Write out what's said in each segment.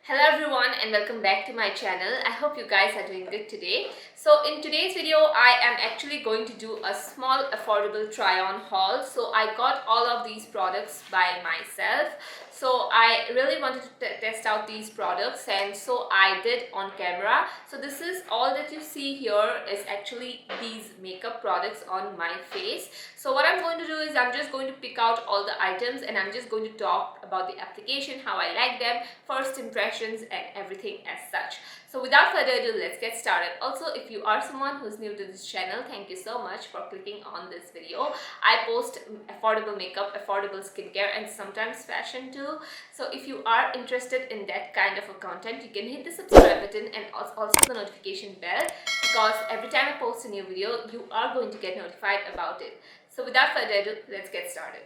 Hello everyone and welcome back to my channel. I hope you guys are doing good today. So in today's video, I am actually going to do a small affordable try on haul. So I got all of these products by myself. So I really wanted to test out these products, and so I did on camera. So this is all that you see here is actually these makeup products on my face. So what I'm going to do is I'm just going to pick out all the items and I'm just going to talk about the application, how I like them, first impressions and everything as such. So without further ado, let's get started. Also, if you are someone who's new to this channel, thank you so much for clicking on this video. I post affordable makeup, affordable skincare and sometimes fashion too. So if you are interested in that kind of a content, you can hit the subscribe button and also the notification bell, because every time I post a new video, you are going to get notified about it. So without further ado, let's get started.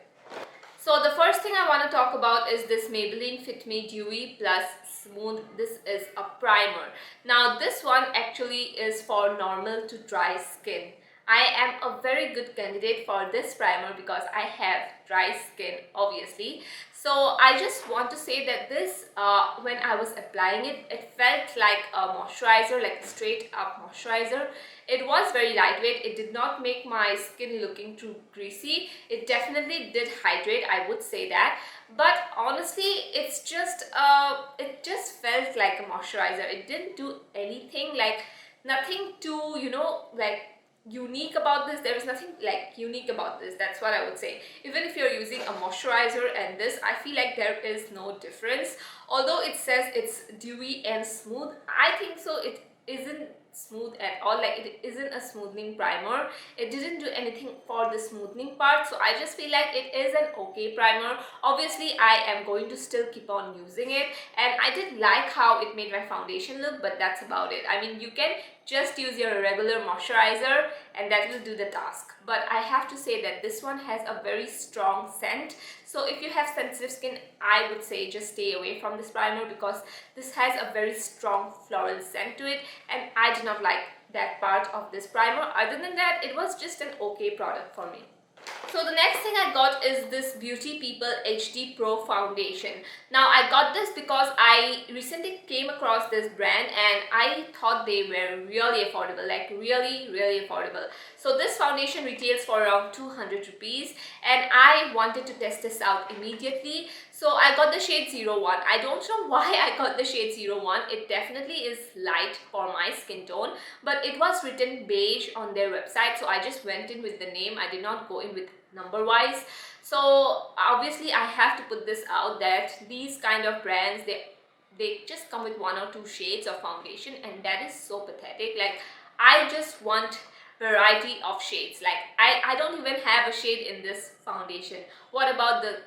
So the first thing I want to talk about is this Maybelline Fit Me Dewy Plus Smooth. This is a primer. Now this one actually is for normal to dry skin. I am a very good candidate for this primer because I have dry skin, obviously. So I just want to say that this, when I was applying it, it felt like a moisturizer, like a straight up moisturizer. It was very lightweight. It did not make my skin looking too greasy. It definitely did hydrate, I would say that. But honestly, it just felt like a moisturizer. It didn't do anything, like nothing too, like unique about this. There is nothing like unique about this, that's what I would say. Even if you're using a moisturizer and this, I feel like there is no difference. Although it says it's dewy and smooth, I think so it isn't smooth at all. Like, it isn't a smoothing primer. It didn't do anything for the smoothing part, so I just feel like it is an okay primer. Obviously I am going to still keep on using it, and I did like how it made my foundation look, but that's about it. I mean, you can just use your regular moisturizer and that will do the task. But I have to say that this one has a very strong scent. So if you have sensitive skin, I would say just stay away from this primer, because this has a very strong floral scent to it, and I did not like that part of this primer. Other than that, it was just an okay product for me. So the next thing I got is this Beauty People HD Pro Foundation. Now I got this because I recently came across this brand and I thought they were really affordable, like really affordable. So this foundation retails for around 200 rupees and I wanted to test this out immediately. So I got the shade 01. I don't know why I got the shade 01. It definitely is light for my skin tone, but it was written beige on their website, so I just went in with the name. I did not go in with number wise. So obviously I have to put this out that these kind of brands, they just come with 1 or 2 shades of foundation, and that is so pathetic. Like, I just want variety of shades. Like, I don't even have a shade in this foundation. What about the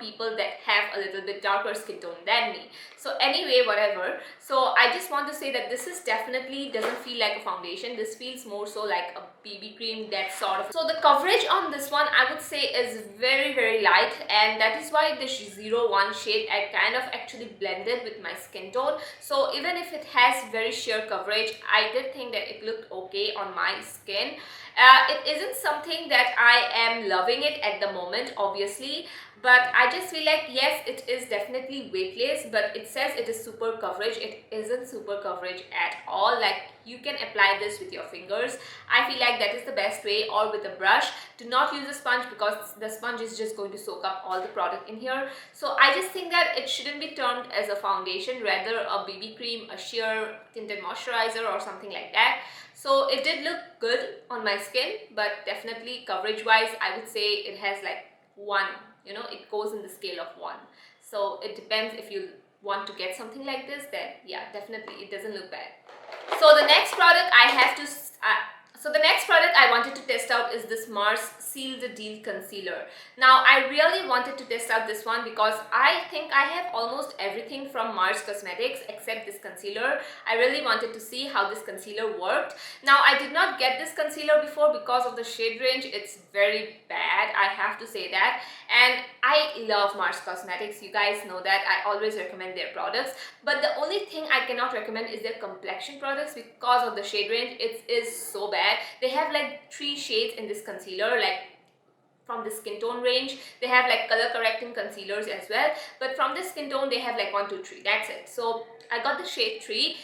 people that have a little bit darker skin tone than me? So anyway, whatever. So I just want to say that this is definitely doesn't feel like a foundation. This feels more so like a BB cream, that sort of. So the coverage on this one, I would say, is very light, and that is why the 01 shade I kind of actually blended with my skin tone. So even if it has very sheer coverage, I did think that it looked okay on my skin. It isn't something that I am loving it at the moment, obviously, but I just feel like, yes, it is definitely weightless, but it says it is super coverage. It isn't super coverage at all. Like, you can apply this with your fingers. I feel like that is the best way, or with a brush. Do not use a sponge, because the sponge is just going to soak up all the product in here. So I just think that it shouldn't be termed as a foundation, rather a BB cream, a sheer tinted moisturizer or something like that. So it did look good on my skin, but definitely coverage wise, I would say it has like 1. It goes in the scale of 1. So it depends. If you want to get something like this, then yeah, definitely it doesn't look bad. So the next product I wanted to test out is this Mars Seal the Deal Concealer. Now I really wanted to test out this one because I think I have almost everything from Mars Cosmetics except this concealer. I really wanted to see how this concealer worked. Now I did not get this concealer before because of the shade range. It's very bad, I have to say that. And I love Mars Cosmetics, you guys know that. I always recommend their products, but the only thing I cannot recommend is their complexion products because of the shade range. It is so bad. They have like 3 shades in this concealer, like from the skin tone range. They have like color correcting concealers as well, but from the skin tone they have like 1, 2, 3. That's it. So I got the shade 3.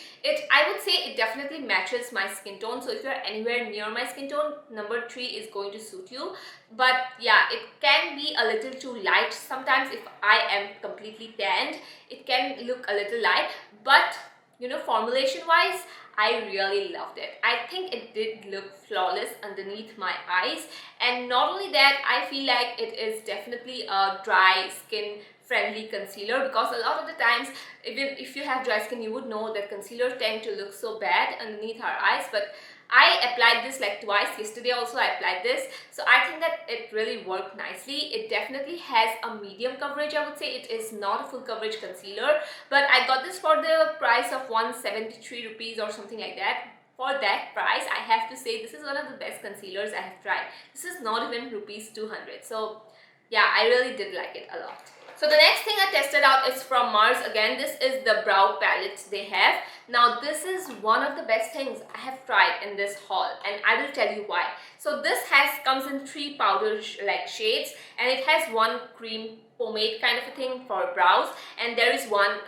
I would say it definitely matches my skin tone. So if you're anywhere near my skin tone, number 3 is going to suit you. But yeah, it can be a little too light. Sometimes if I am completely tanned, it can look a little light. But you know, formulation wise, I really loved it. I think it did look flawless underneath my eyes. And not only that, I feel like it is definitely a dry skin friendly concealer, because a lot of the times, even if you have dry skin, you would know that concealers tend to look so bad underneath our eyes. But I applied this like twice. Yesterday also I applied this, so I think that it really worked nicely. It definitely has a medium coverage, I would say. It is not a full coverage concealer, but I got this for the price of 173 rupees or something like that. For that price, I have to say this is one of the best concealers I have tried. This is not even rupees 200. So yeah, I really did like it a lot. So the next thing I tested out is from Mars. Again, this is the brow palette they have. Now this is one of the best things I have tried in this haul, and I will tell you why. So this comes in 3 powder like shades, and it has one cream pomade kind of a thing for brows, and there is one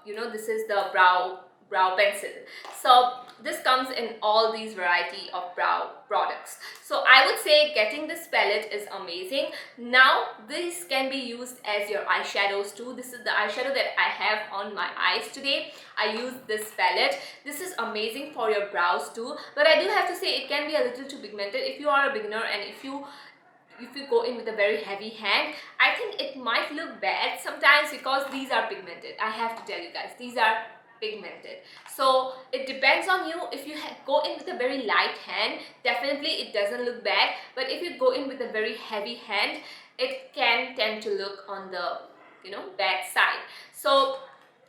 you know, this is the brow pencil. So this comes in all these variety of brow products. So I would say getting this palette is amazing. Now this can be used as your eyeshadows too. This is the eyeshadow that I have on my eyes today. I use this palette. This is amazing for your brows too, but I do have to say it can be a little too pigmented. If you are a beginner and if you go in with a very heavy hand, I think it might look bad sometimes, because these are pigmented. I have to tell you guys, these are pigmented. So it depends on you. If you go in with a very light hand, definitely it doesn't look bad, but if you go in with a very heavy hand, it can tend to look on the, you know, bad side. So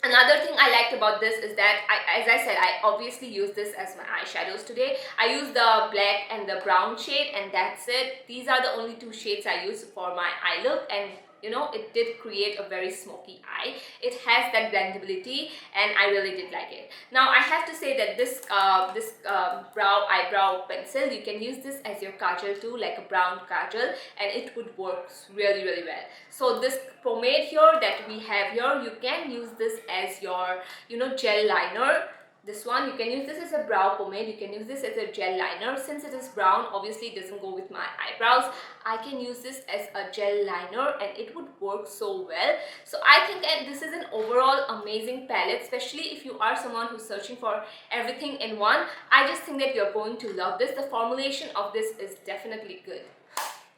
another thing I liked about this is that, as I said, I obviously use this as my eyeshadows today. I use the black and the brown shade, and that's it. These are the only 2 shades I use for my eye look, and you know, it did create a very smoky eye. It has that blendability, and I really did like it. Now I have to say that this eyebrow pencil, you can use this as your kajal too, like a brown kajal, and it would work really well. So this pomade here that we have here, you can use this as your, you know, gel liner. This one, you can use this as a brow pomade, you can use this as a gel liner. Since it is brown, obviously it doesn't go with my eyebrows. I can use this as a gel liner, and it would work so well. So I think this is an overall amazing palette, especially if you are someone who's searching for everything in one. I just think that you're going to love this. The formulation of this is definitely good.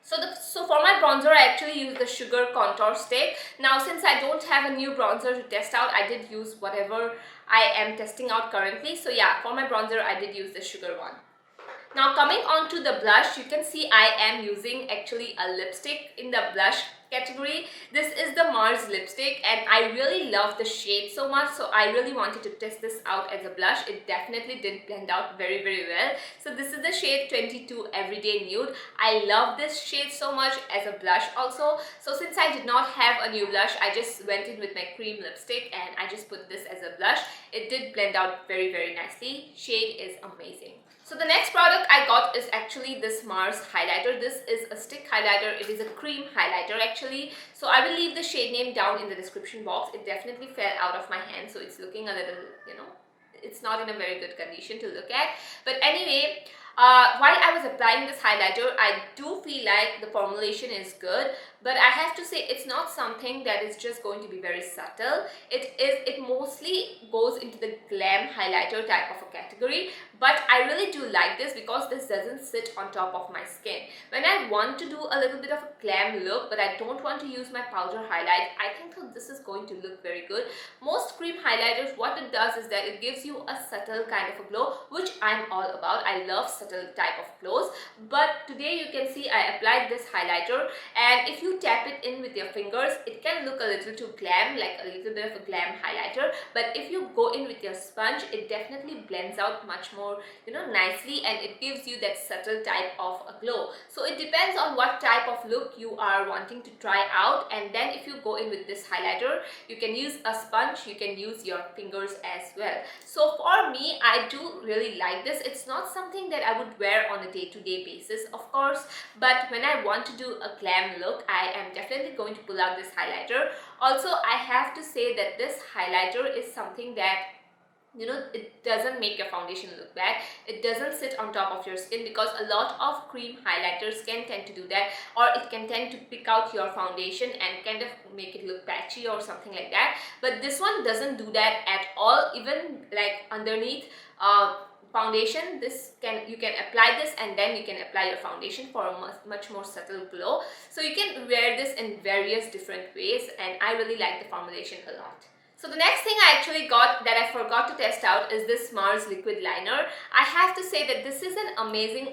So for my bronzer, I actually use the Sugar Contour Stick. Now since I don't have a new bronzer to test out, I did use whatever I am testing out currently. So yeah, for my bronzer, I did use the Sugar one. Now coming on to the blush, you can see I am using actually a lipstick in the blush category. This is the Mars lipstick, and I really love the shade so much, so I really wanted to test this out as a blush. It definitely did blend out very well. So this is the shade 22 Everyday Nude. I love this shade so much as a blush also. So since I did not have a new blush, I just went in with my cream lipstick and I just put this as a blush. It did blend out very nicely. Shade is amazing. So the next product I got is actually this Mars highlighter. This is a stick highlighter. It is a cream highlighter actually. So I will leave the shade name down in the description box. It definitely fell out of my hand, so it's looking a little, you know, it's not in a very good condition to look at. But anyway, while I was applying this highlighter, I do feel like the formulation is good, but I have to say it's not something that is just going to be very subtle. It mostly goes into the glam highlighter type of a category, but I really do like this because this doesn't sit on top of my skin. When I want to do a little bit of a glam look, but I don't want to use my powder highlight, I think this is going to look very good. Most cream highlighters, what it does is that it gives you a subtle kind of a glow, which I'm all about. I love subtle type of glows, but today you can see I applied this highlighter, and if you tap it in with your fingers, it can look a little too glam, like a little bit of a glam highlighter, but if you go in with your sponge, it definitely blends out much more, you know, nicely, and it gives you that subtle type of a glow. So it depends on what type of look you are wanting to try out, and then if you go in with this highlighter, you can use a sponge, you can use your fingers as well. So for me, I do really like this. It's not something that I I would wear on a day-to-day basis, of course. But when I want to do a glam look, I am definitely going to pull out this highlighter. Also, I have to say that this highlighter is something that, you know, it doesn't make your foundation look bad. It doesn't sit on top of your skin, because a lot of cream highlighters can tend to do that, or it can tend to pick out your foundation and kind of make it look patchy or something like that. But this one doesn't do that at all. Even like underneath foundation, you can apply this and then you can apply your foundation for a much more subtle glow. So you can wear this in various different ways, and I really like the formulation a lot. So the next thing I actually got that I forgot to test out is this Mars liquid liner. I have to say that this is an amazing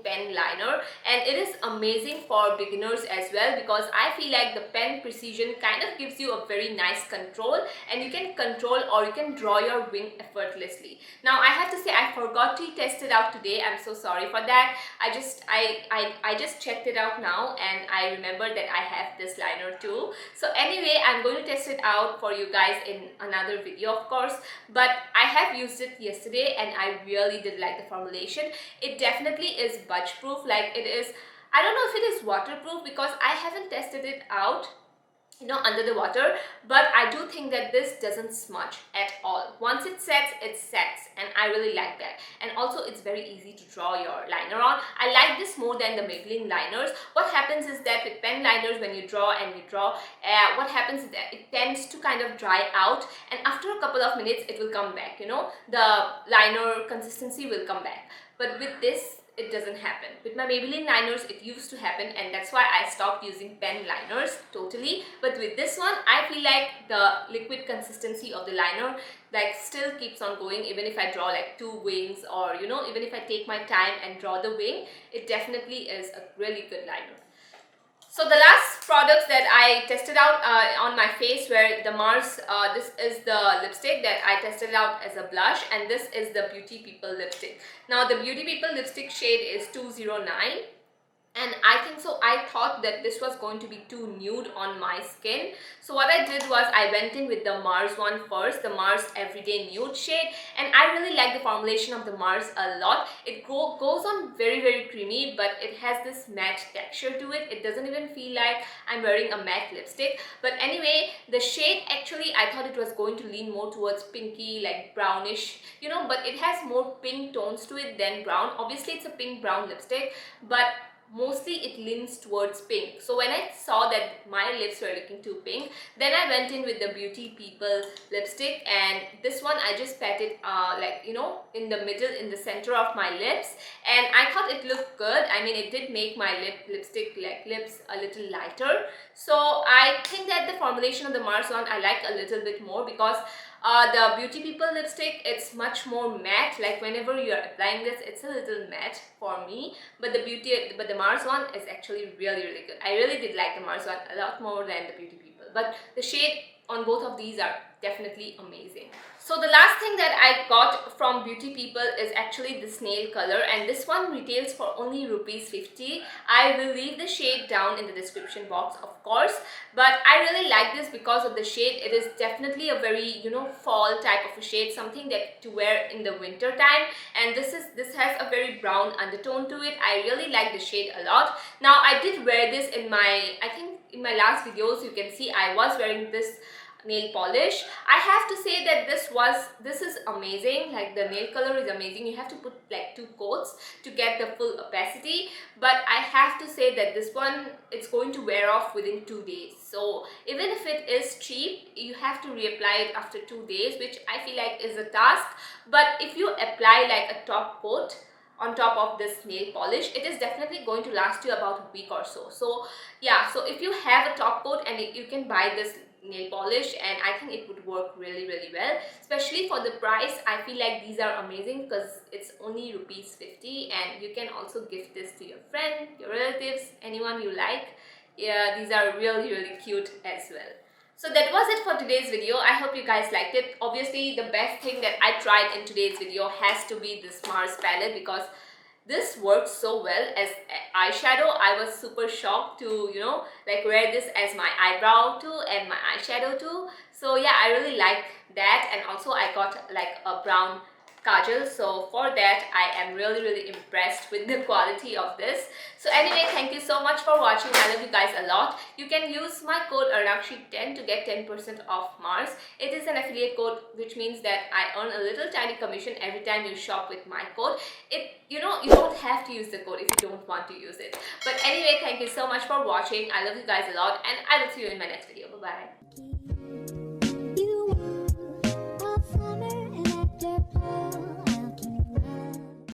pen liner, and it is amazing for beginners as well, because I feel like the pen precision kind of gives you a very nice control, and you can control or you can draw your wing effortlessly. Now I have to say I forgot to test it out today. I'm so sorry for that. I just checked it out now, and I remembered that I have this liner too. So anyway, I'm going to test it out for you guys in another video, of course, but I have used it yesterday and I really did like the formulation. It definitely is budge proof. Like, it is, I don't know if it is waterproof because I haven't tested it out, you know, under the water, but I do think that this doesn't smudge at all. Once it sets, and I really like that. And also it's very easy to draw your liner on. I like this more than the Maybelline liners. What happens is that with pen liners, when you draw, what happens is that it tends to kind of dry out, and after a couple of minutes it will come back, you know, the liner consistency will come back. But with this, it doesn't happen. With my Maybelline liners, it used to happen, and that's why I stopped using pen liners totally. But with this one, I feel like the liquid consistency of the liner like still keeps on going. Even if I draw like two wings, or you know, even if I take my time and draw the wing, it definitely is a really good liner. So the last products that I tested out on my face were the Mars, this is the lipstick that I tested out as a blush, and this is the Beauty People lipstick. Now the Beauty People lipstick shade is 209. And I think so, I thought that this was going to be too nude on my skin. So what I did was I went in with the Mars one first, the Mars Everyday Nude shade. And I really like the formulation of the Mars a lot. It goes on very creamy, but it has this matte texture to it. It doesn't even feel like I'm wearing a matte lipstick. But anyway, the shade actually, I thought it was going to lean more towards pinky, like brownish, you know, but it has more pink tones to it than brown. Obviously it's a pink brown lipstick, but mostly it leans towards pink. So when I saw that my lips were looking too pink, then I went in with the Beauty People lipstick, and this one I just pat it like, you know, in the middle, in the center of my lips, and I thought it looked good. I mean, it did make my lipstick like lips a little lighter. So I think that the formulation of the Mars one I like a little bit more, because the Beauty People lipstick, it's much more matte. Like whenever you're applying this, it's a little matte for me. But the Mars one is actually really good. I really did like the Mars one a lot more than the Beauty People. But the shade on both of these are definitely amazing. So the last thing that I got from Beauty People is actually this nail color, and this one retails for only ₹50. I will leave the shade down in the description box, of course, but I really like this because of the shade. It is definitely a very, you know, fall type of a shade, something that to wear in the winter time, and this has a very brown undertone to it. I really like the shade a lot. Now I did wear this in my, I think in my last videos you can see I was wearing this nail polish. I have to say that this is amazing. Like, the nail color is amazing. You have to put like 2 coats to get the full opacity, but I have to say that this one, it's going to wear off within 2 days. So even if it is cheap, you have to reapply it after 2 days, which I feel like is a task. But if you apply like a top coat on top of this nail polish, it is definitely going to last you about a week or so. So yeah, so if you have a top coat, and you can buy this nail polish, and I think it would work really well, especially for the price. I feel like these are amazing because it's only ₹50, and you can also gift this to your friend, your relatives, anyone you like. Yeah, these are really cute as well. So that was it for today's video. I hope you guys liked it. Obviously, the best thing that I tried in today's video has to be this Mars palette, because this works so well as eyeshadow. I was super shocked to, you know, like wear this as my eyebrow too and my eyeshadow too. So yeah, I really like that. And also I got like a brown kajal. So for that I am really impressed with the quality of this. So anyway, thank you so much for watching. I love you guys a lot. You can use my code Arnakshi10 to get 10% off Mars. It is an affiliate code, which means that I earn a little tiny commission every time you shop with my code. You don't have to use the code if you don't want to use it. But anyway, thank you so much for watching. I love you guys a lot, and I will see you in my next video. Bye bye.